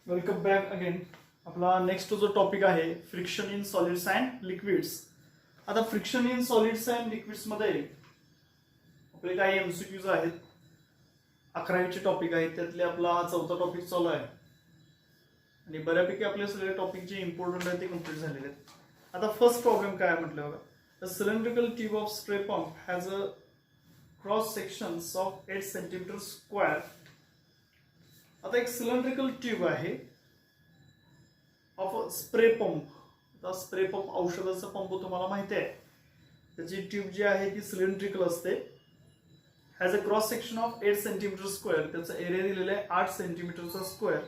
Welcome back again. आपला next जो topic आहे friction in solids and liquids. आता friction in solids and liquids मध्ये आपले काही एमसीक्यूज आहेत. 11वीचे टॉपिक आहेत, त्यातले आपला हा चौथा टॉपिक चालू आहे आणि बऱ्यापैकी आपले सगळे टॉपिक जे इम्पॉर्टंट आहेत ते कम्प्लीट झालेले आहेत. आता फर्स्ट प्रॉब्लेम काय म्हटलं बघा, the cylindrical tube of spray pump has a cross sections of 8 centimetre square. आता एक सिलेंड्रिकल ट्यूब आहे ऑफ स्प्रे पंप. आता स्प्रे पंप औषधाचा पंप तुम्हाला माहिती आहे, त्याची ट्यूब जी आहे ती सिलेंड्रिकल असते. Has a cross section of 8 centimetre square. त्याचा एरिया दिलेला आहे 8 सेंटीमीटरचा square.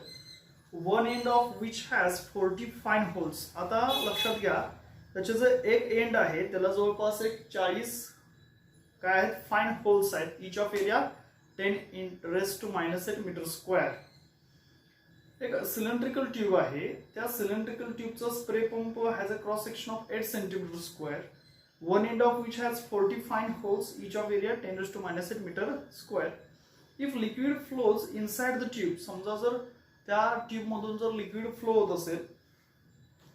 One end of which has 40 fine holes. आता लक्षात घ्या, त्याचे जे एक एंड आहे त्याला जवळपास एक 40 काय आहेत फाईन होल्स आहेत. Each of area 10⁻⁻⁸ metre square. एक सिलेंड्रिकल ट्यूब आहे, त्या सिलेंड्रिकल ट्यूबचा spray pump has a cross section of 8 centimetre square. One end of which has 40 fine holes, each of area 10⁻⁻⁸ metre square. If liquid flows inside the tube. समजा जर त्या tube मधून जर liquid flow होत असेल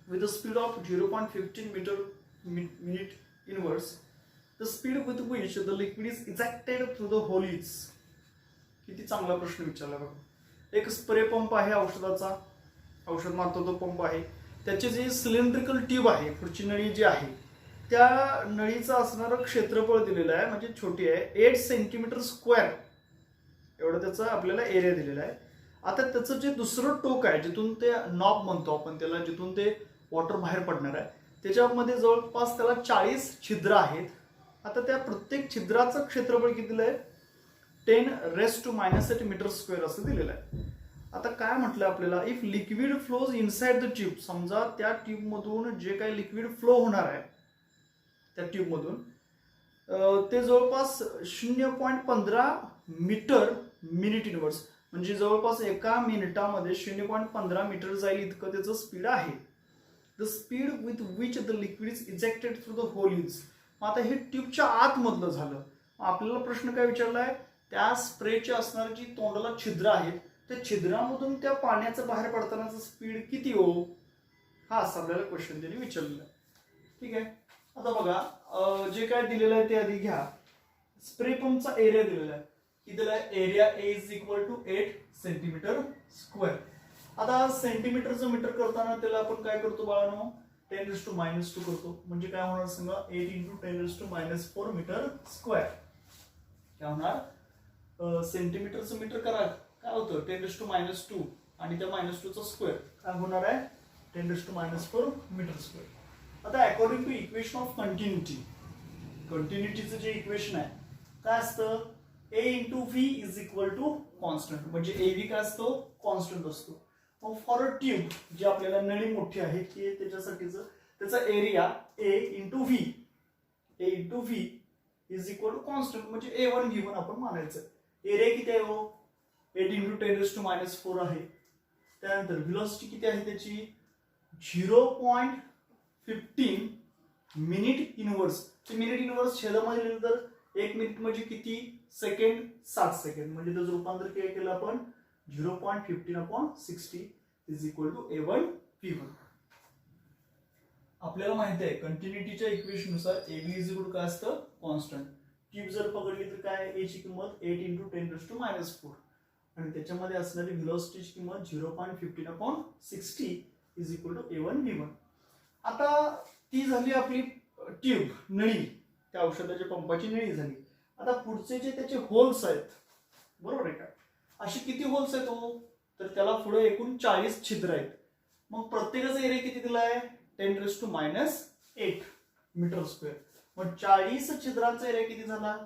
with a speed of 0.15 metre minute inverse, the speed with which the liquid is ejected through the hole is. किती चांगला प्रश्न विचारला बघा. एक स्प्रे पंप आहे औषधाचा, औषध मारतो तो पंप आहे. त्याची जी सिलेंड्रिकल ट्यूब आहे, पुढची नळी जी आहे, त्या नळीचं असणारं क्षेत्रफळ दिलेलं आहे, म्हणजे छोटी आहे, 8 सेंटीमीटर स्क्वेअर एवढं त्याचा आपल्याला एरिया दिलेला आहे. आता त्याचं जे दुसरं टोक आहे, जिथून ते नॉब म्हणतो आपण त्याला, जिथून ते वॉटर बाहेर पडणार आहे, त्याच्यामध्ये जवळपास त्याला 40 छिद्र आहेत. आता त्या प्रत्येक छिद्राचं क्षेत्रफळ किती दिलं आहे? 10⁻⁻⁸ मीटर स्क्वेअर असं दिलेलं आहे. आता काय म्हटलं आपल्याला, if liquid flows inside the tube. समजा त्या ट्यूब मधून जे काही लिक्विड फ्लो होणार आहे त्या ट्यूब मधून, ते जवळपास 0.15 मीटर मिनिट इनवर्स, म्हणजे जवळपास एका मिनिटामध्ये 0.15 मीटर जाईल इतकं त्याचं स्पीड आहे. The speed with which the liquid is ejected through the hole is. आता हे ट्यूबच्या आतमधलं झालं. आपल्याला प्रश्न काय विचारलाय, त्या स्प्रेचे असणारी जी तोंडाला छिद्र आहेत, त्या छिद्रामधून त्या पाण्याचं बाहेर पडतानाचं स्पीड किती हो, हा असं आपल्याला क्वेश्चन त्यांनी विचारलेला आहे. ठीक आहे. आता बघा, जे काय दिलेलं आहे ते आधी घ्या. स्प्रे पंपचा एरिया दिलेला आहे, किती दिला आहे? Area A is equal to 8 centimetre square. आता सेंटीमीटरचं मीटर करताना त्याला आपण काय करतो बाळांनो? 10⁻⁻² करतो. म्हणजे काय होणार सांगा? 8 × 10⁻⁴ मीटर स्क्वेअर. काय होणार? सेंटीमीटरचं मीटर करा, काय होतं? 10⁻² आणि त्या -2चा स्क्वेअर काय होणार आहे? 10⁻⁴ मीटर स्क्वेअर. आता according to equation of continuity, कंटिन्युटीचं जे इक्वेशन आहे काय असतं? A × V is equal to constant. म्हणजे AV काय असतो? कॉन्स्टंट असतो. मग फॉर अ ट्यूब, जी आपल्याला नळी मोठी आहे की त्याच्यासाठीचं त्याचा area A × V, A × V is equal to constant, म्हणजे A1 V1 आपण मानायचं. एरिया किती आहे हो? 8 × 10⁻⁴ आहे. त्यानंतर व्हेलॉसिटी किती आहे त्याची? 0.15 मिनिट इनवर्स. ते मिनिट इनवर्स छेदामध्ये लिहिलं तर 1 मिनिट म्हणजे किती सेकंड? 60 सेकंड. म्हणजे त्याचं रूपांतर काय केलं आपण? 0.15/60 is equal to A1 V1. आपल्याला माहिती आहे कंटिन्युटीच्या इक्वेशननुसार AB इज इक्वल टू काय असतं? कॉन्स्टंट. ट्यूब जर पकडली तर काय? A ची किंमत 8 × 10⁻⁴ आणि त्याच्यामध्ये असणारी व्हेलॉसिटीची किंमत 0.15/60 is equal to A1 V1. आता ती झाली आपली ट्यूब, नळी, त्या औषधाच्या पंपाची नळी झाली. आता पुढचे जे त्याचे होल्स आहेत, बरोबर आहे का? असे किती होल्स आहेत हो? तर त्याला पुढे एकूण 40 छिद्र आहेत. मग प्रत्येकाचा एरिया किती दिला आहे? 10⁻⁸ मीटर स्क्वेअर. मग 40 छिद्रांचा एरिया किती झाला?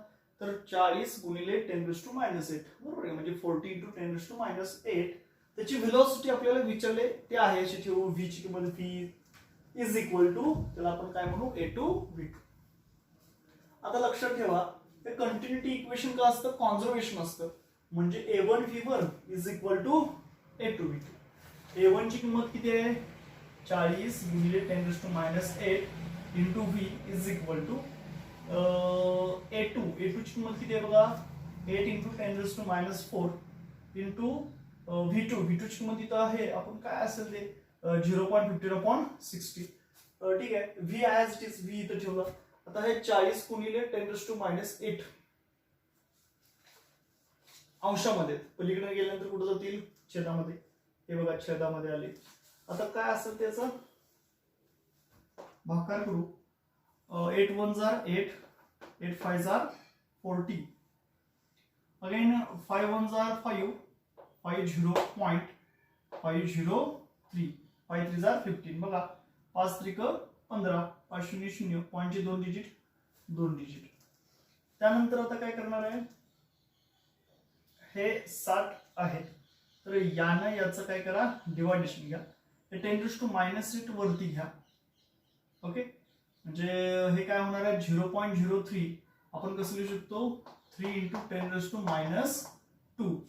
तर 40 × 10⁻⁸, बरोबर आहे, म्हणजे 40 × 10⁻⁸. त्याची व्हेलॉसिटी आपल्याला विचारले ते आहे, अशी ठेवू. V ची किंमत V इज इक्वल टू, त्याला आपण काय म्हणू? A2 V2. आता लक्षात ठेवा, हे कंटिन्युटी इक्वेशन का असतं? कॉन्झर्वेशन असतं. म्हणजे A1 V1 is equal to A2 V2. A1 ची किंमत किती आहे? 40 × 10⁻⁸ into V is equal to A2. A2 ची किंमत किती आहे बघा? 8 × 10⁻⁴ इंटू V2 ची किंमत इथं आहे, आपण काय असेल ते 0.15/60. ठीक आहे. V as it is, V इथं ठेवलं. आता हे 40 गुणिले 10⁻⁸ अंशामध्ये, पलीकडे गेल्यानंतर कुठं जातील, छेदामध्ये. हे बघा छेदामध्ये आले. आता काय असेल त्याचा भागाकार करू. 8 1 8, 8 5 40. अगेन 5 1 5, 5 0.503, 5 3 15. बघा 5 3 15, 5 0 0, पॉईंटचे 2 डिजिट 2 डिजिट. त्यानंतर आता काय करणार आहे, हे 60 आहे, तर यानं याचं काय करा, डिवायडेशन घ्या. हे 10⁻⁻8 वरती घ्या. ओके, म्हणजे हे काय होणार आहे 0.03. आपण कसं लिहू शकतो, 3 × 10⁻².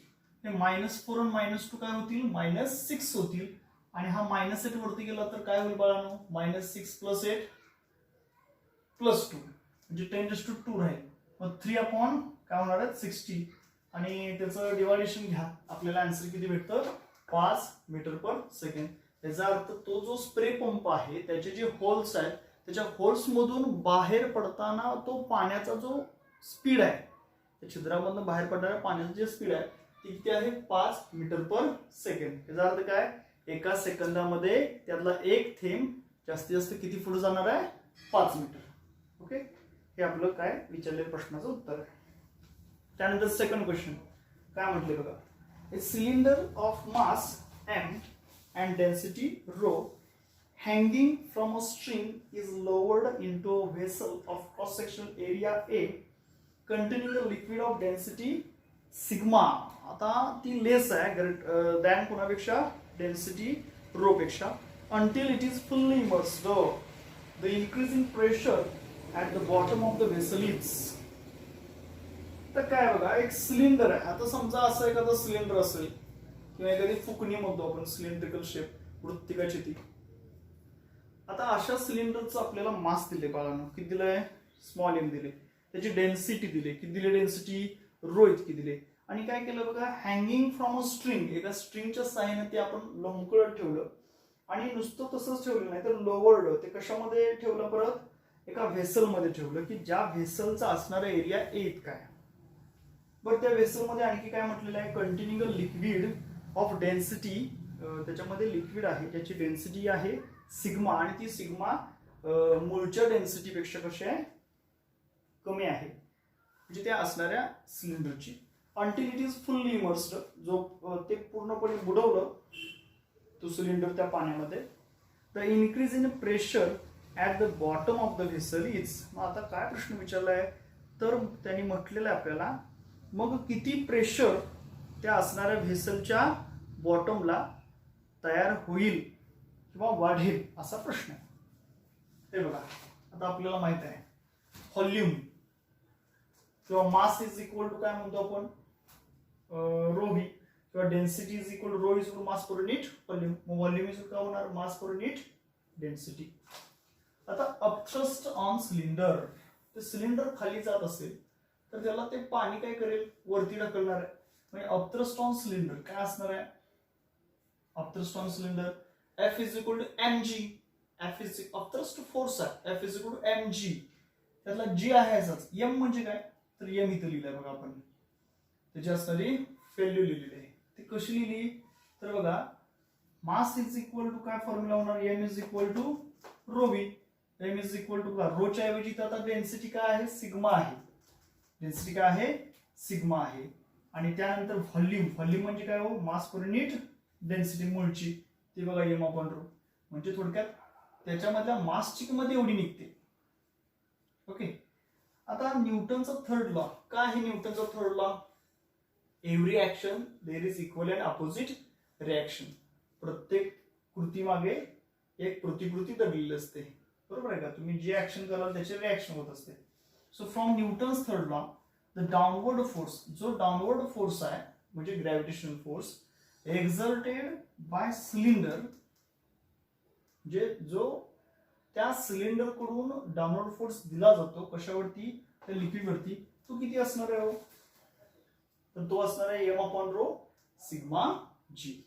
हे -4 आणि -2 काय होतील, -6 होतील. आणि हा -8 वरती गेला तर काय होईल बाळांनो, -6 + 8 + 2, म्हणजे 10⁻² राहील. मग 3 काय होणार आहे 60, आणि त्याचं डिवायडेशन घ्या. आपल्याला आन्सर किती भेटतं, 5 मीटर/सेकंड. याचा अर्थ तो जो स्प्रे पंप आहे त्याचे जे होल्स आहेत, त्याच्या होल्स मधून बाहेर पडताना तो पाण्याचा जो स्पीड आहे, त्या छिद्रामधून बाहेर पडणाऱ्या पाण्याचं जे स्पीड आहे ते किती आहे, 5 मीटर/सेकंड. याचा अर्थ काय, एका सेकंदामध्ये त्यातला एक थेंब जास्तीत जास्त किती पुढे जाणार आहे, 5 मीटर. ओके, हे आपलं काय विचारलेल्या प्रश्नाचं उत्तर आहे. त्यानंतर सेकंड क्वेश्चन काय म्हटले बघा, a cylinder of mass m and density rho hanging from a string is lowered into a vessel of cross sectional area A containing a liquid of density sigma. आता ती लेस आहे दॅन कोणापेक्षा, डेन्सिटी रो पेक्षा. until it is fully immersed, the increasing pressure at the bottom of the vessel is. तर काय बघा, एक cylinder आहे. आता समजा असं एखादं सिलेंडर असेल किंवा एखादी फुकणी म्हणतो आपण, सिलेंड्रिकल शेप, वृत्तिकाची ती. आता अशा सिलेंडरचं आपल्याला मास दिले बाळांनो, किती दिलंय, स्मॉल m दिले. त्याची डेन्सिटी दिली, किती दिली डेन्सिटी, रो इतकी दिली. आणि काय केलं बघा, हँगिंग फ्रॉम अ स्ट्रिंग, एका स्ट्रिंगच्या साहाय्याने ते आपण लोंबकळत ठेवलं. आणि नुसतं तसंच ठेवलं नाही तर लोवर्ड, ते कशामध्ये ठेवलं, परत एका व्हेसलमध्ये ठेवलं, की ज्या व्हेसलचा असणारा एरिया ए इतका आहे. बरं, त्या व्हेसलमध्ये आणखी काय म्हटलेलं आहे, containing a liquid of density. त्याच्यामध्ये लिक्विड आहे ज्याची डेन्सिटी आहे सिग्मा, आणि ती सिग्मा मूळच्या डेन्सिटीपेक्षा कशी आहे, कमी आहे, म्हणजे त्या असणाऱ्या सिलेंडरची. Until it is fully immersed, जो ते पूर्णपणे बुडवलं तो सिलेंडर त्या पाण्यामध्ये. The increase in pressure at the bottom of the vessel is. मग आता काय प्रश्न विचारलाय, तर त्यांनी म्हटलेलं आहे आपल्याला, मग किती प्रेशर त्या असणाऱ्या व्हेसलच्या बॉटमला तयार होईल किंवा वाढेल, असा प्रश्न आहे. ते बघा, आता आपल्याला माहित आहे व्हॉल्यूम किंवा मास इज इक्वल टू काय म्हणतो आपण, रो व्ही, किंवा density is equal to rho is equal mass per unit volume. मग व्हॉल्यूम इज काय होणार, मास पर युनिट डेन्सिटी. आता अपथ्रस्ट ऑन सिलेंडर, ते सिलेंडर खाली जात असेल तर त्याला ते पाणी काय करेल, वरती ढकलणार आहे. म्हणजे अपथ्रस्ट ऑन सिलेंडर काय असणार आहे, upthrust on cylinder F is equal to mg. F is upthrust force आहे, F is equal to mg. त्यातला g आहे असाच. m म्हणजे काय, तर m इथं लिहिलंय बघा आपण, त्याची असणारी व्हॅल्यू लिहिलेली आहे. ती कशी लिहिली, तर बघा, मास इज इक्वल टू काय फॉर्म्युला होणार, m is equal to rho V. m is equal to का, रोच्या ऐवजी तर आता डेन्सिटी काय आहे, सिग्मा आहे. डेन्सिटी काय आहे, सिग्मा आहे. आणि त्यानंतर व्हॉल्यूम, व्हॉल्यूम म्हणजे काय हो, मास पर युनिट डेन्सिटी मूळची, ती बघा m/ρ. म्हणजे थोडक्यात त्याच्यामधल्या मासची किंमत एवढी निघते. ओके, आता न्यूटनचा थर्ड लॉ काय आहे, न्यूटनचा third law, every action there is equal and opposite reaction. प्रत्येक कृतीमागे एक प्रतिकृती दडलेली असते, बरोबर आहे का. तुम्ही जे ऍक्शन कराल त्याचे रिॲक्शन होत असते. So from Newton's third law, the downward force, जो डाउनवर्ड फोर्स आहे म्हणजे gravitational force exerted by cylinder, जे जो त्या सिलेंडर कडून डाउनवर्ड फोर्स दिला जातो कशावरती, त्या लिक्विडवरती, तो किती असणार आहे हो, तर तो असणार आहे m/ρ सिग्मा जी.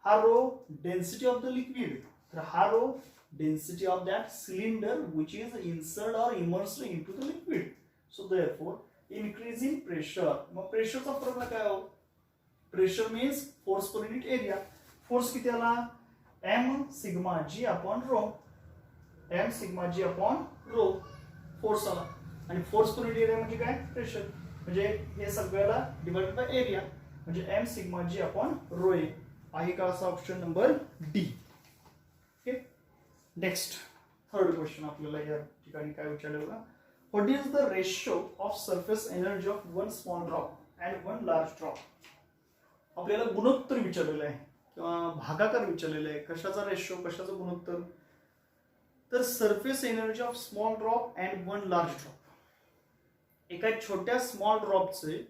हा rho density of the liquid, तर हा rho density of that cylinder which is inserted or immersed into the liquid. So therefore increase in pressure. मग प्रेशरचा फॉर्म्युला काय हो? Pressure means force per unit area. Force किती आला? M sigma g upon rho. M sigma g upon rho force आला. आणि force per unit area म्हणजे काय? प्रेशर. म्हणजे हे सगळ्याला डिवाइडेड बाय एरिया म्हणजे M sigma g upon row ए. आहे का असा option number D. Okay. Next third question आपल्याला या ठिकाणी काय विचारलं बघा. What is the ratio of surface energy of one small drop and one large drop. आपल्याला गुणोत्तर विचारलेलं आहे किंवा भागाकार विचारलेला आहे. कशाचा रेशो, कशाचं गुणोत्तर? तर surface energy of small drop and one large drop. एका छोट्या स्मॉल ड्रॉपचे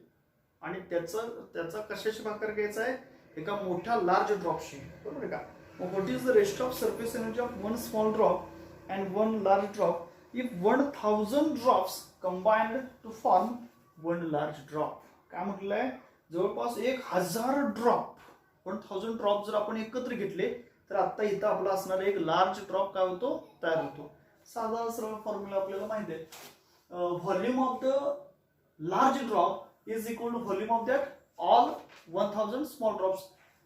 आणि त्याचा कशाशी भागाकार घ्यायचा आहे? एका मोठ्या लार्ज ड्रॉपशी. बरोबर आहे का? मग what is the ratio of surface energy of one small drop and one large drop if 1000 drops combined to form one large drop. काय म्हटलंय? जवळपास 1000 ड्रॉप, 1000 ड्रॉप जर आपण एकत्र घेतले तर आता इथं आपला असणारा एक लार्ज ड्रॉप काय होतो? तयार होतो. साधा सरळ फॉर्म्युला आपल्याला माहिती आहे. Volume of the large drop is equal to volume of that all 1000 small drops.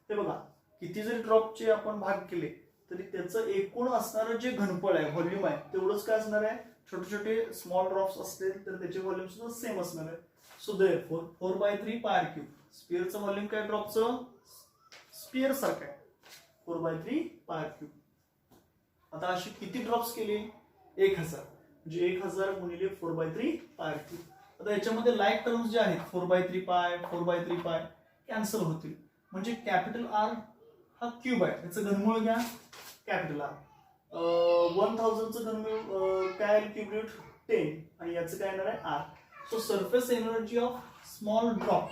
हे बघा, किती जरी ड्रॉपचे आपण भाग केले तरी त्याचं एकूण असणारं जे घनफळ आहे, व्हॉल्यूम आहे, तेवढंच काय असणार आहे? छोटे छोटे स्मॉल ड्रॉप्स असतील तर त्याचे व्हॉल्यूम सुद्धा सेम असणार आहे. सो देयरफॉर 4/3 पाय क्यूब. स्पिअरचं व्हॉल्यूम काय ड्रॉपचं? स्पिअर सारखं आहे 4/3 पाय क्यूब. आता अशी किती ड्रॉप्स केले? 1000. म्हणजे 1000 गुणिले 4/3 पाय क्यूब. आता याच्यामध्ये लाईक टर्म्स जे आहेत 4/3 पाय 4/3 पाय कॅन्सल होतील. म्हणजे कॅपिटल आर हा क्यूब आहे, याचं घनमूळ घ्या कॅपिटल आर. 1000चं घनमूळ काय? क्यूब रूट 10 आणि याचं काय येणार आहे? R. So surface energy of small drop.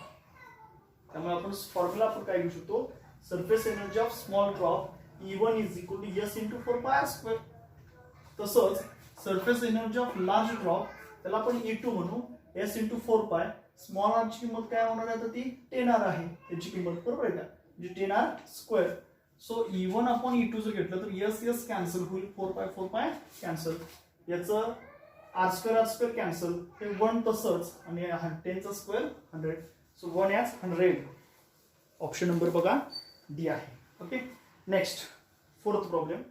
त्यामुळे आपण फॉर्म्युला आपण काय घेऊ शकतो? Surface energy of small drop E1 is equal to S into 4πr². तसंच surface energy of large drop त्याला आपण E2 म्हणू, S इंटू 4π. स्मॉल आरची किंमत काय होणार आहे? तर ती 10R आहे त्याची किंमत. बरोबर आहे का? म्हणजे 10R². सो E1 आपण E2 जर घेतलं तर S कॅन्सल होईल, 4π कॅन्सल, याचं R² कॅन्सल, हे 1 तसंच आणि 10चा square 100. So 1 as 100. Option number बघा डी आहे. Okay. Next fourth problem.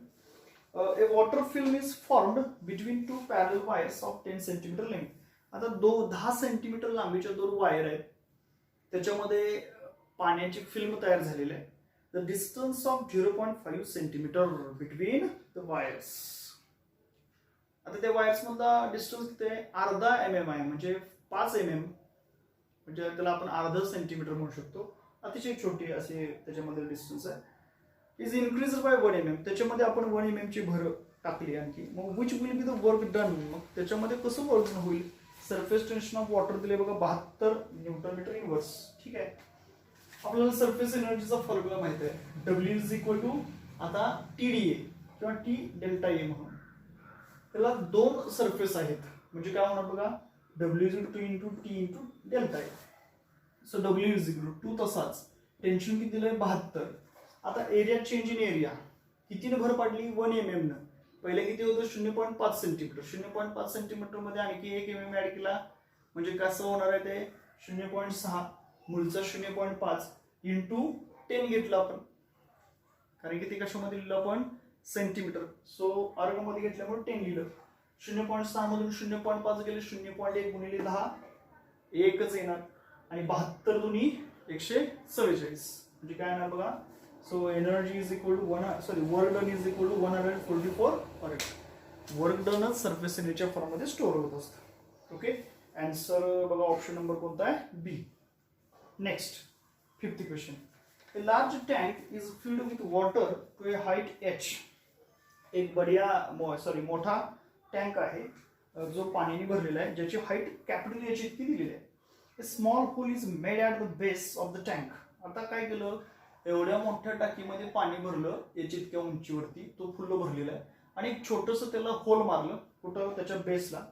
A water film is formed between two parallel wires of 10 cm length. आता 10 सेंटीमीटर लांबीच्या 2 वायर आहेत, त्याच्यामध्ये पाण्याची फिल्म तयार झालेली आहे. The distance of 0.5 centimetre between the wires. आता त्या वायर्स मधला डिस्टन्स किती आहे? अर्धा mm आहे, म्हणजे 5 mm, म्हणजे त्याला आपण अर्धा सेंटीमीटर म्हणू शकतो. अतिशय छोटी असे त्याच्यामध्ये डिस्टन्स आहे. Is increase by 1 mm. त्याच्यामध्ये आपण 1 mm ची भर टाकली आणखी. मग which will be the work done. मग त्याच्यामध्ये कसं वर्क होईल? सरफेस टेन्शन ऑफ वॉटर दिले बघा 72 न्यूटन मीटर इनवर्स. ठीक आहे. आपल्याला सरफेस एनर्जीचा फॉर्म्युला माहिती आहे. W इज इक्वल टू आता TdA किंवा T डेल्टा A म्हणून. त्याला 2 सरफेस आहेत म्हणजे काय होणार बघा? W is equal to into T into delta A. So W is equal to तसाच टेन्शन किती दिलंय? 72. आता एरिया चेंज इन एरिया कितीने भर पाडली? 1 mm न. पहिले किती होतं? 0.5 सेंटीमीटर. 0.5 सेंटीमीटर मध्ये आणखी 1 mm ऍड केला म्हणजे कसं होणार आहे ते? 0.6 मूळचा 0.5 इंटू 10 घेतलं आपण, कारण की ते कशामध्ये लिहिलं आपण? सेंटीमीटर. सो अर्ग मध्ये घेतल्यामुळे 10 लिहिलं. 0.6 मधून 0.5 गेले 0.1 गुणिले 10 एकच येणार आणि 72 दुनी 144 म्हणजे काय येणार बघा? So energy is equal to work done is equal to 144 work. Work डनच सरफेस एनर्जीच्या फॉर्म मध्ये स्टोअर होत असतं. ओके. आन्सर बघा ऑप्शन नंबर कोणता आहे? B. Next fifth question. A large tank is filled with water to a height h. एक मोठा टँक आहे जो पाण्याने भरलेला आहे, ज्याची हाईट कॅपिटल एच इतकी दिलेली आहे. A small hole is made at the base of the tank. आता काय केलं? एवढ्या मोठ्या टाकीमध्ये पाणी भरलं याची इतक्या उंचीवरती, तो फुल्ल भरलेला आहे आणि एक छोटंसं त्याला होल मारलं कुठं? त्याच्या बेसला.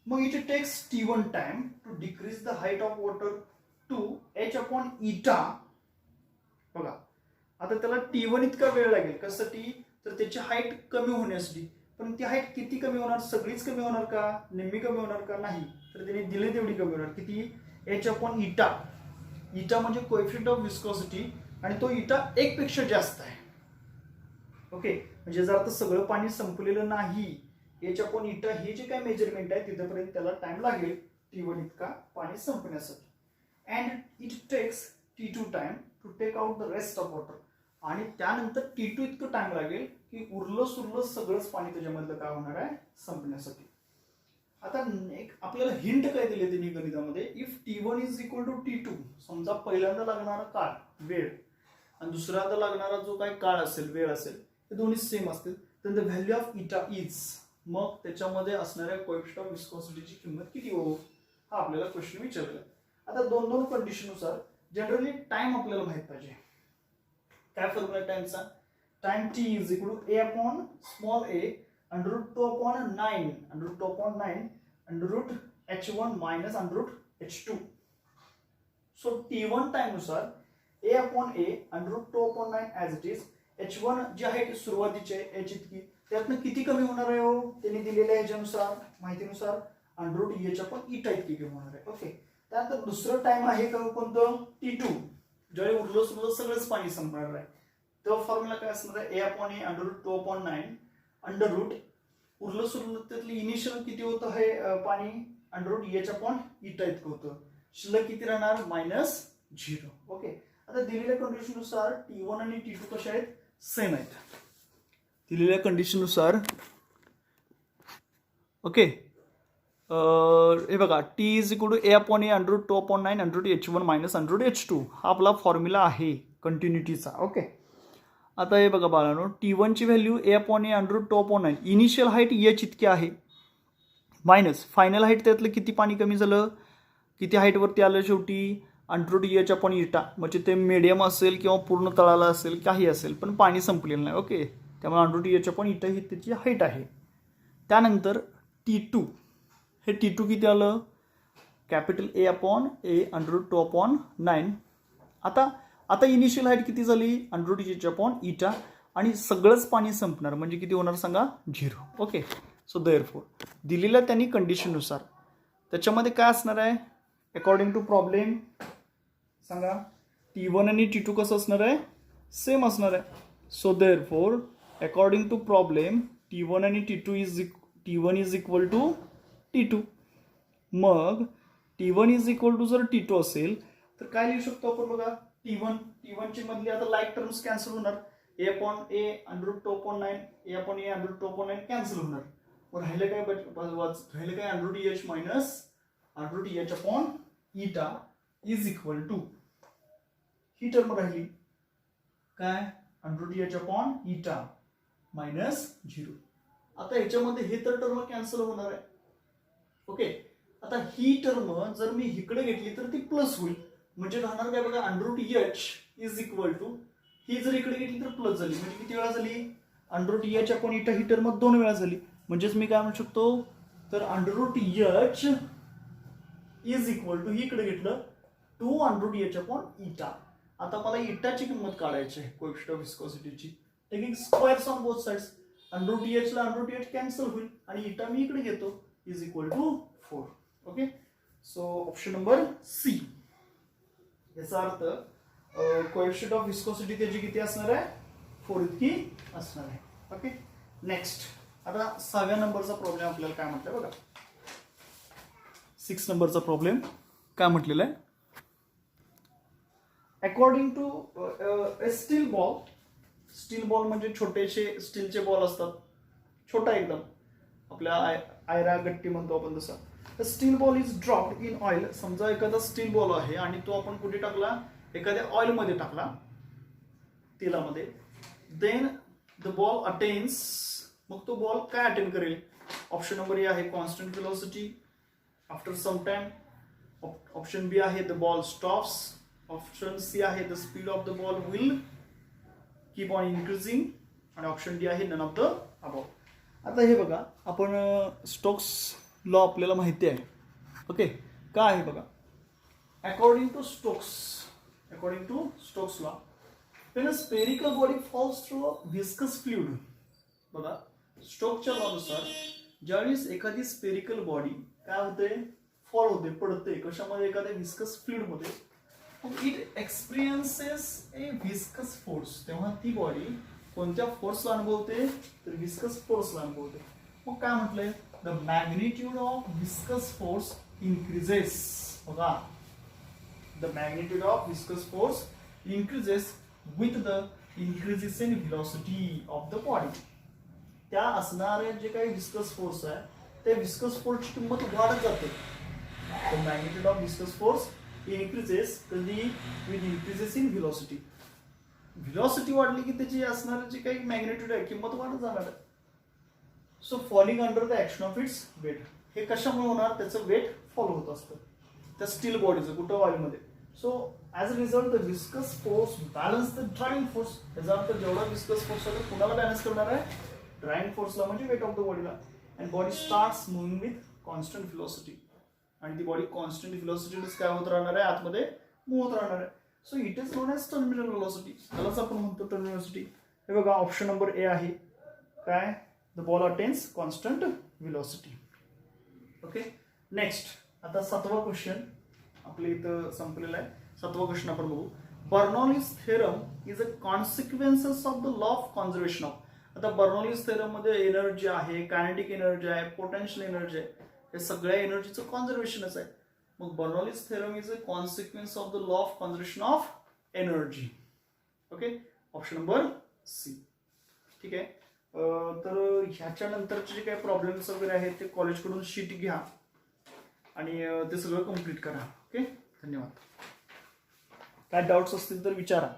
मग it takes T1 time to decrease the height of water to h upon eta बघा आता त्याला T1 इतका वेळ लागेल, कशासाठी तर त्याची हाईट कमी होण्यासाठी. पण ती हाईट किती कमी होणार, सगळीच कमी होणार का, निम्मी कमी होणार का, नाही. तर त्याने दिले तेवढी कमी होणार. किती, H/η. इटा म्हणजे कोएफिशियंट ऑफ विस्कॉसिटी आणि तो इटा 1 पेक्षा जास्त आहे. ओके, म्हणजे जर आता सगळं पाणी संपलेलं नाही, H/η हे जे काय मेजरमेंट आहे तिथपर्यंत त्याला टाइम लागेल T1 इतका पाणी संपण्यासाठी. And it takes T2 time to take out the rest of water. आणि त्यानंतर T2 इतकं टाइम लागेल की उरलं सुरलं सगळंच पाणी त्याच्यामधलं काय होणार आहे, संपण्यासाठी. आता एक आपल्याला हिंट काय दिले त्यांनी गणितामध्ये, if T1 is equal to T2, समजा पहिल्यांदा लागणारा काळ वेळ आणि दुसऱ्यांदा लागणारा जो काही काळ असेल, वेळ असेल, ते दोन्ही सेम असतील, तर द व्हॅल्यू ऑफ इटा इज, मग त्याच्यामध्ये असणाऱ्या कोएफिशियंट ऑफ विस्कॉसिटीची किंमत किती हो, हा आपल्याला क्वेश्चन विचारला. आता दोन दोन कंडिशननुसार जनरली टाइम आपल्याला माहित पाहिजे. काय फॉर्म्युला टाइमचा, time T is equal to A/a √2/9 √h1 minus √h2. So T1 time नुसार A/a √2/9 as it is. H1 जे आहे ते सुरुवातीचे h इतकी, त्यातनं किती कमी होणार आहे हो, त्यांनी दिलेल्या ह्याच्यानुसार माहितीनुसार √h/η इतकी कमी होणार आहे. ओके, त्यानंतर दुसरं टाइम आहे का कोणतं, T2, ज्यावेळी उरलं सुरलं सगळंच पाणी संपणार आहे. तो फॉर्म्युला काय असणार आहे, A/a √2/9 उरलं सुरलं त्यातलं इनिशियल किती होतं हे पाणी, √h/η इतकं होतं. शिल्लक किती राहणार, -0. ओके, आता दिलेल्या कंडिशननुसार T1 आणि T2 कशा आहेत, सेम आहेत. दिलेल्या कंडिशननुसार ओके, हे बघा T is equal to A/a √2/9 √h1 minus √h2 हा आपला फॉर्म्युला आहे कंटिन्युटीचा. ओके, आता हे बघा बाळांनो, T1 ची value A/a √2/9, initial height h इतकी आहे, मायनस फायनल हाईट, त्यातलं किती पाणी कमी झालं, किती हाईटवरती आलं शेवटी, √h/η, म्हणजे ते मीडियम असेल किंवा पूर्ण तळाला असेल, काही असेल, पण पाणी संपलेलं नाही. ओके, त्यामुळे √h/η ही त्याची हाईट आहे. त्यानंतर T2, हे T2 किती आलं, कॅपिटल A/a √2/9. आता इनिशियल हाईट किती झाली, √h/η, आणि सगळंच पाणी संपणार म्हणजे किती होणार सांगा, 0. ओके, सो देअरफॉर दिलेल्या त्यांनी कंडिशननुसार त्याच्यामध्ये काय असणार आहे, अकॉर्डिंग टू प्रॉब्लेम सांगा, T1 आणि T2 कसं असणार आहे, सेम असणार आहे. So therefore according to problem T1 आणि T1 is equal to T2. मग T1 इज इक्वल टू जर T2 असेल तर काय लिहू शकतो आपण बघा, T1 ची मधली आता लाईक टर्म्स कॅन्सल होणार, A/a √2/9 कॅन्सल होणार. राहिलं काय, राहिलं काय, √h minus √h/η is equal to, ही टर्म राहिली काय, √h/η मायनस 0. आता याच्यामध्ये हे तर टर्म कॅन्सल होणार आहे. ओके, आता ही टर्म जर मी इकडे घेतली तर ती प्लस होईल, म्हणजे राहणार काय बघा, √h इज इक्वल टू, ही जर इकडे घेतली तर प्लस झाली, म्हणजे किती वेळा झाली, √h/η ही टर्म 2 वेळा झाली. म्हणजेच मी काय म्हणू शकतो, तर √h इज इक्वल टू, ही इकडे घेतलं, टू √h/η. आता मला इटाची किंमत काढायची आहे, कोएफिशियंट ऑफ विस्कोसिटीची. Taking squares on both sides, √h ला √h कॅन्सल होईल आणि इटा मी इकडे घेतो, is equal to 4. Okay, so option number C. याचा अर्थ कोएफिशियंट ऑफ विस्कोसिटी त्याची किती असणार आहे, 4 इतकी असणार आहे. ओके, नेक्स्ट आता 6व्या नंबरचा प्रॉब्लेम आपल्याला काय म्हटलं बघा, 6 नंबरचा प्रॉब्लेम काय म्हटलेला आहे, अकॉर्डिंग टू स्टील बॉल म्हणजे छोटेसे स्टीलचे बॉल असतात, छोटा एकदम, आपल्या आयरा गट्टी म्हणतो आपण तसा. तर steel ball is dropped in oil. समजा एखादा स्टील बॉल आहे आणि तो आपण कुठे टाकला, एखाद्या ऑइलमध्ये टाकला, तेलामध्ये. देन द बॉल अटेन्स, मग तो बॉल काय अटेन करेल, ऑप्शन नंबर ए आहे constant velocity after some time, option B आहे the ball stops, option C आहे the speed of the ball will keep on increasing, आणि ऑप्शन डी आहे none of the above. आता हे बघा, आपण स्टोक्स लॉ आपल्याला माहिती आहे. ओके, काय आहे बघा, according to Stokes law, when a spherical body falls through a viscous fluid, बघा स्टोकच्या लॉनुसार ज्यावेळेस एखादी स्पेरिकल बॉडी काय होते, फॉल होते, पडते कशामध्ये, एखाद्या विस्कस फ्लुइड मध्ये, मग it experiences A viscous force, तेव्हा ती बॉडी कोणत्या फोर्सला अनुभवते, तर विस्कस फोर्सला अनुभवते. मग काय म्हटलंय, the magnitude of viscous force increases. बघा the magnitude of viscous force increases with the increases in velocity of the body. त्या असणारे जे काही विस्कस फोर्स आहे, त्या विस्कस फोर्सची किंमत वाढत जाते. The magnitude of viscous force increases कधी with increases in velocity. Velocity वाढली की त्याची असणारे जे काही मॅग्निट्यूड आहे किंमत वाढत जाणार आहे. So falling under the action of its weight. हे कशामुळे होणार, त्याचं वेट फॉलो होत असतं त्या स्टील बॉडीचं, कुठं वायूमध्ये. So as a result the viscous force balance the driving force. याचा अर्थ जेवढा विस्कस फोर्स आहे कुणाला बॅलन्स करणार आहे, ड्रायव्हिंग फोर्सला, म्हणजे वेट ऑफ द बॉडीला. And body starts moving with constant velocity. आणि ती बॉडी कॉन्स्टंट व्हेलॉसिटीनेच काय होत राहणार आहे, आतमध्ये मूव्ह होत राहणार आहे. So it is known as terminal velocity. त्यालाच आपण म्हणतो टर्मिनल व्हेलॉसिटी. हे बघा ऑप्शन नंबर ए आहे काय, the ball attains constant velocity. Okay next, आता 7वा क्वेश्चन आपल्या इथं संपलेला आहे. 7वा क्वेश्चन आपण बघू. Bernoulli's theorem is a consequences of the law of conservation of. आता बर्नौलीज थेरम मध्ये एनर्जी आहे, कायनेटिक एनर्जी आहे, पोटेन्शियल एनर्जी आहे, हे सगळ्या एनर्जीचं कॉन्झर्वेशनच आहे. मग Bernoulli's theorem is a consequence of the law of conservation of energy. Okay option number C. ठीक आहे. तर ह्याच्या नंतरचे जे काही प्रॉब्लेम्स वगैरे आहेत ते कॉलेजकडून शीट घ्या आणि ते सगळं कम्प्लीट करा. ओके धन्यवाद. काय डाऊट्स असतील तर विचारा.